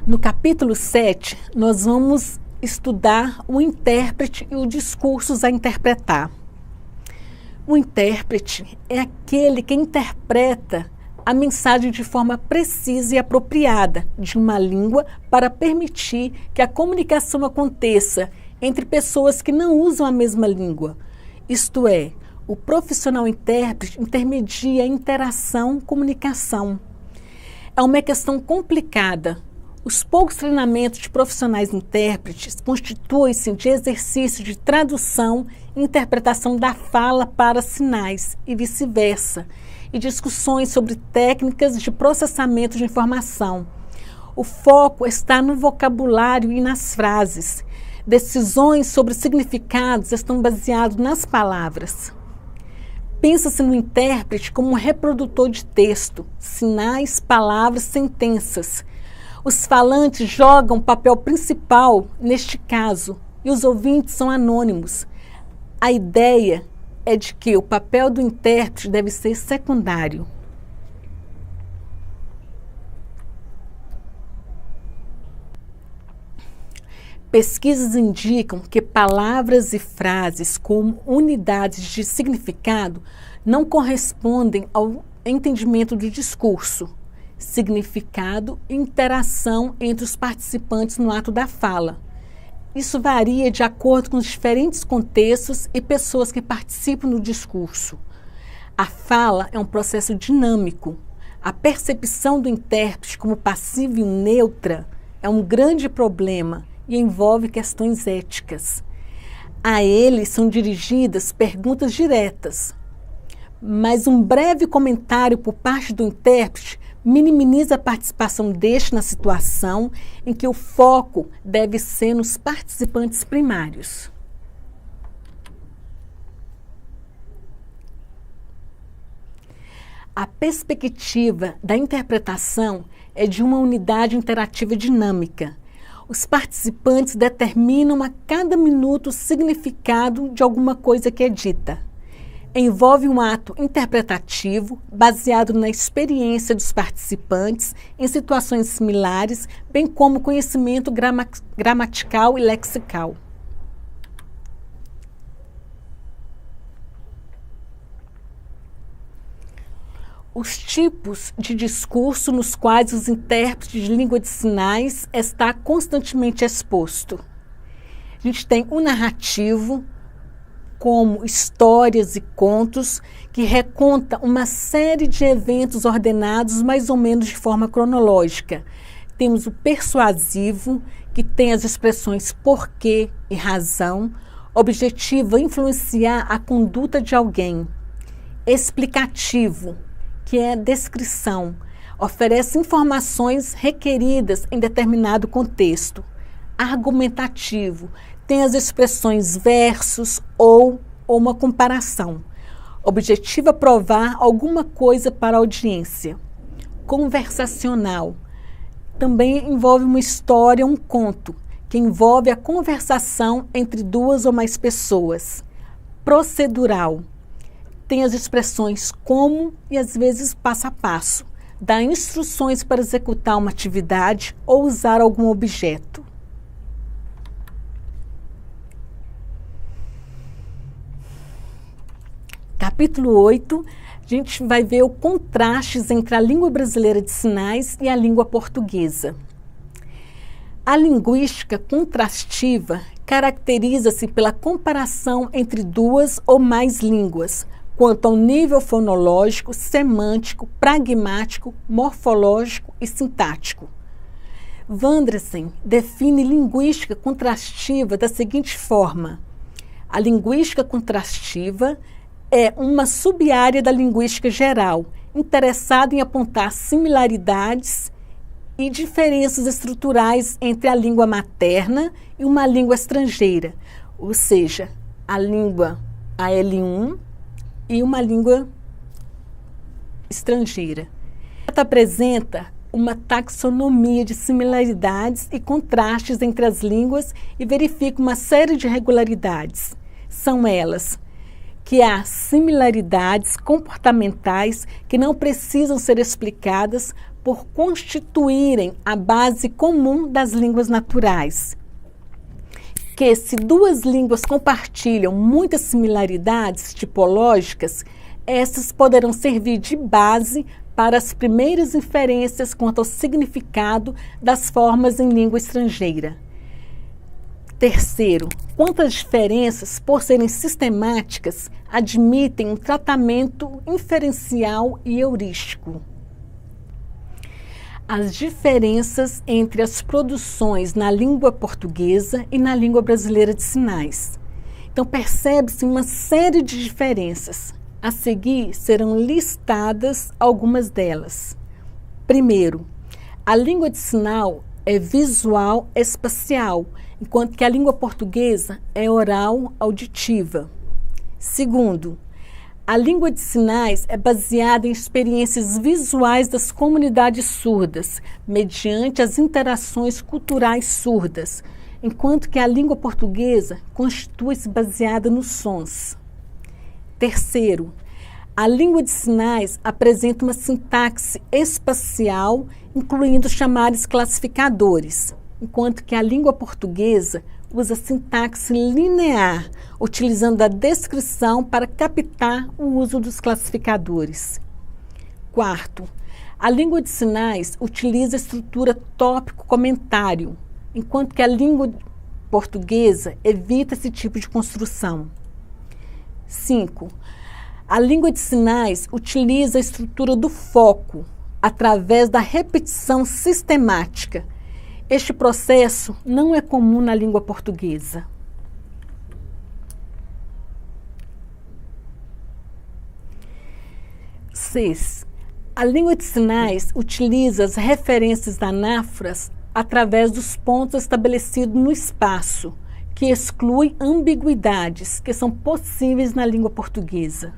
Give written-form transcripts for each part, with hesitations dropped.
No capítulo 7, nós vamos estudar o intérprete e os discursos a interpretar. O intérprete é aquele que interpreta a mensagem de forma precisa e apropriada de uma língua para permitir que a comunicação aconteça entre pessoas que não usam a mesma língua. Isto é, o profissional intérprete intermedia a interação, comunicação. É uma questão complicada. Os poucos treinamentos de profissionais intérpretes constituem-se de exercício de tradução e interpretação da fala para sinais e vice-versa, e discussões sobre técnicas de processamento de informação. O foco está no vocabulário e nas frases. Decisões sobre significados estão baseadas nas palavras. Pensa-se no intérprete como um reprodutor de texto, sinais, palavras, sentenças. Os falantes jogam o papel principal neste caso e os ouvintes são anônimos. A ideia é de que o papel do intérprete deve ser secundário. Pesquisas indicam que palavras e frases como unidades de significado não correspondem ao entendimento do discurso, significado e interação entre os participantes no ato da fala. Isso varia de acordo com os diferentes contextos e pessoas que participam do discurso. A fala é um processo dinâmico. A percepção do intérprete como passiva e neutra é um grande problema e envolve questões éticas. A ele são dirigidas perguntas diretas, mas um breve comentário por parte do intérprete minimiza a participação deste na situação em que o foco deve ser nos participantes primários. A perspectiva da interpretação é de uma unidade interativa dinâmica. Os participantes determinam a cada minuto o significado de alguma coisa que é dita. Envolve um ato interpretativo baseado na experiência dos participantes em situações similares, bem como conhecimento gramatical e lexical. Os tipos de discurso nos quais os intérpretes de língua de sinais está constantemente exposto. A gente tem o narrativo, como histórias e contos, que reconta uma série de eventos ordenados mais ou menos de forma cronológica. Temos o persuasivo, que tem as expressões porquê e razão, objetivo influenciar a conduta de alguém. Explicativo, que é descrição, oferece informações requeridas em determinado contexto. Argumentativo, tem as expressões versus ou uma comparação. Objetivo é provar alguma coisa para a audiência. Conversacional, também envolve uma história, um conto, que envolve a conversação entre duas ou mais pessoas. Procedural, tem as expressões como e às vezes passo a passo, dá instruções para executar uma atividade ou usar algum objeto. Capítulo 8, a gente vai ver os contrastes entre a língua brasileira de sinais e a língua portuguesa. A linguística contrastiva caracteriza-se pela comparação entre duas ou mais línguas, quanto ao nível fonológico, semântico, pragmático, morfológico e sintático. Vandresen define linguística contrastiva da seguinte forma: a linguística contrastiva é uma sub-área da linguística geral, interessada em apontar similaridades e diferenças estruturais entre a língua materna e uma língua estrangeira, ou seja, a língua AL1 e uma língua estrangeira. Ela apresenta uma taxonomia de similaridades e contrastes entre as línguas e verifica uma série de regularidades. São elas que há similaridades comportamentais que não precisam ser explicadas, por constituírem a base comum das línguas naturais. Que se duas línguas compartilham muitas similaridades tipológicas, essas poderão servir de base para as primeiras inferências quanto ao significado das formas em língua estrangeira. Terceiro, quanto às diferenças, por serem sistemáticas, admitem um tratamento inferencial e heurístico. As diferenças entre as produções na língua portuguesa e na língua brasileira de sinais. Então, percebe-se uma série de diferenças. A seguir, serão listadas algumas delas. Primeiro, a língua de sinal é visual espacial, enquanto que a língua portuguesa é oral auditiva. Segundo, a língua de sinais é baseada em experiências visuais das comunidades surdas, mediante as interações culturais surdas, enquanto que a língua portuguesa constitui-se baseada nos sons. Terceiro, a língua de sinais apresenta uma sintaxe espacial, incluindo chamares classificadores, enquanto que a língua portuguesa usa sintaxe linear, utilizando a descrição para captar o uso dos classificadores. Quarto, a língua de sinais utiliza a estrutura tópico-comentário, enquanto que a língua portuguesa evita esse tipo de construção. 5. A língua de sinais utiliza a estrutura do foco, através da repetição sistemática. Este processo não é comum na língua portuguesa. 6. A língua de sinais utiliza as referências anáforas através dos pontos estabelecidos no espaço, que exclui ambiguidades que são possíveis na língua portuguesa.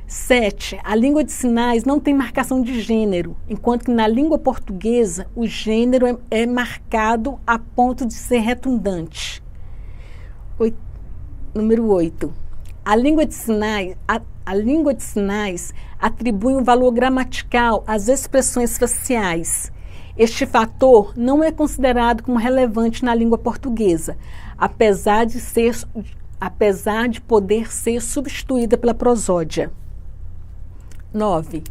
7. A língua de sinais não tem marcação de gênero, enquanto que na língua portuguesa o gênero é marcado a ponto de ser redundante. Número 8. A língua de sinais atribui um valor gramatical às expressões faciais. Este fator não é considerado como relevante na língua portuguesa, apesar de poder ser substituída pela prosódia. 9.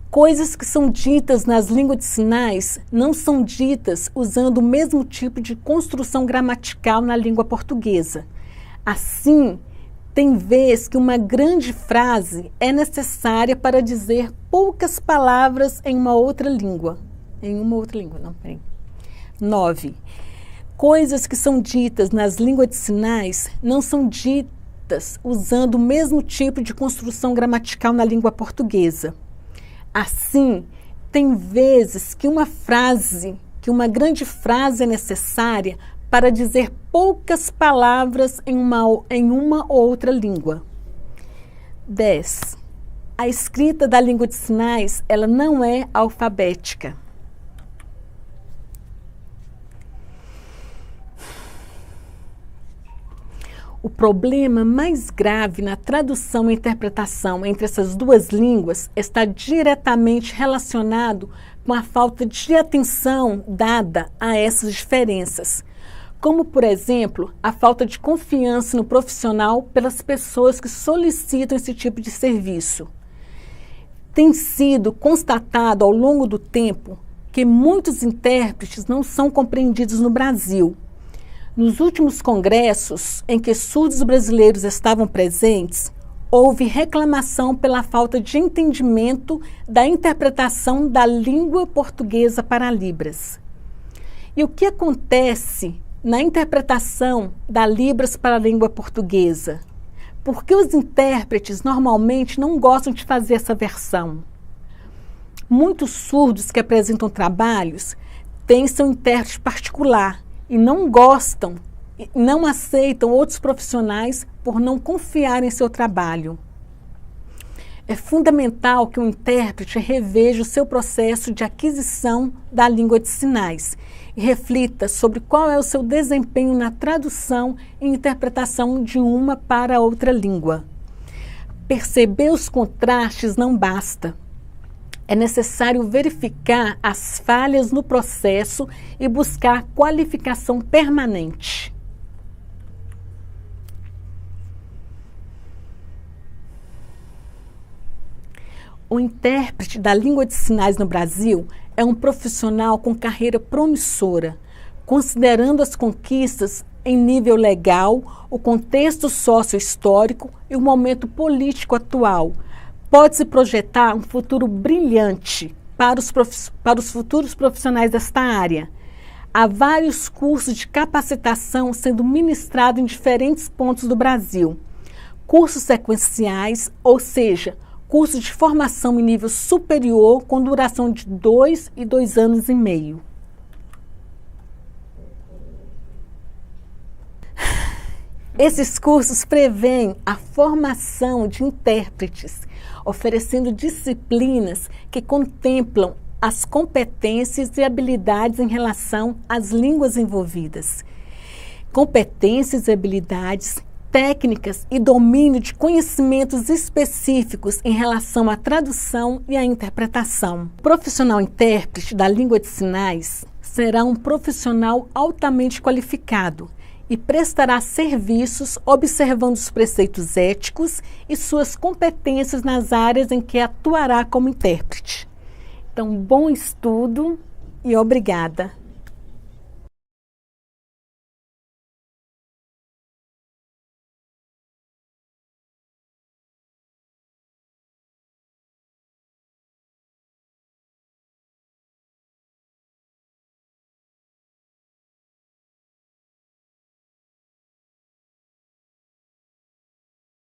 Coisas que são ditas nas línguas de sinais não são ditas usando o mesmo tipo de construção gramatical na língua portuguesa. Assim, tem vez que uma grande frase é necessária para dizer poucas palavras em uma outra língua. 9. Coisas que são ditas nas línguas de sinais não são ditas usando o mesmo tipo de construção gramatical na língua portuguesa. Assim, tem vezes que uma grande frase é necessária para dizer poucas palavras em uma ou outra língua. 10. A escrita da língua de sinais, ela não é alfabética. O problema mais grave na tradução e interpretação entre essas duas línguas está diretamente relacionado com a falta de atenção dada a essas diferenças, como, por exemplo, a falta de confiança no profissional pelas pessoas que solicitam esse tipo de serviço. Tem sido constatado ao longo do tempo que muitos intérpretes não são compreendidos no Brasil. Nos últimos congressos em que surdos brasileiros estavam presentes, houve reclamação pela falta de entendimento da interpretação da língua portuguesa para Libras. E o que acontece na interpretação da Libras para a língua portuguesa? Porque os intérpretes normalmente não gostam de fazer essa versão. Muitos surdos que apresentam trabalhos têm seu intérprete particular e não gostam, não aceitam outros profissionais por não confiar em seu trabalho. É fundamental que o intérprete reveja o seu processo de aquisição da língua de sinais e reflita sobre qual é o seu desempenho na tradução e interpretação de uma para outra língua. Perceber os contrastes não basta. É necessário verificar as falhas no processo e buscar qualificação permanente. O intérprete da língua de sinais no Brasil é um profissional com carreira promissora, considerando as conquistas em nível legal, o contexto sócio-histórico e o momento político atual. Pode-se projetar um futuro brilhante para os futuros profissionais desta área. Há vários cursos de capacitação sendo ministrados em diferentes pontos do Brasil. Cursos sequenciais, ou seja, cursos de formação em nível superior com duração de 2 e 2 anos e meio. Esses cursos prevêem a formação de intérpretes, oferecendo disciplinas que contemplam as competências e habilidades em relação às línguas envolvidas. Competências e habilidades técnicas e domínio de conhecimentos específicos em relação à tradução e à interpretação. O profissional intérprete da língua de sinais será um profissional altamente qualificado e prestará serviços observando os preceitos éticos e suas competências nas áreas em que atuará como intérprete. Então, bom estudo e obrigada!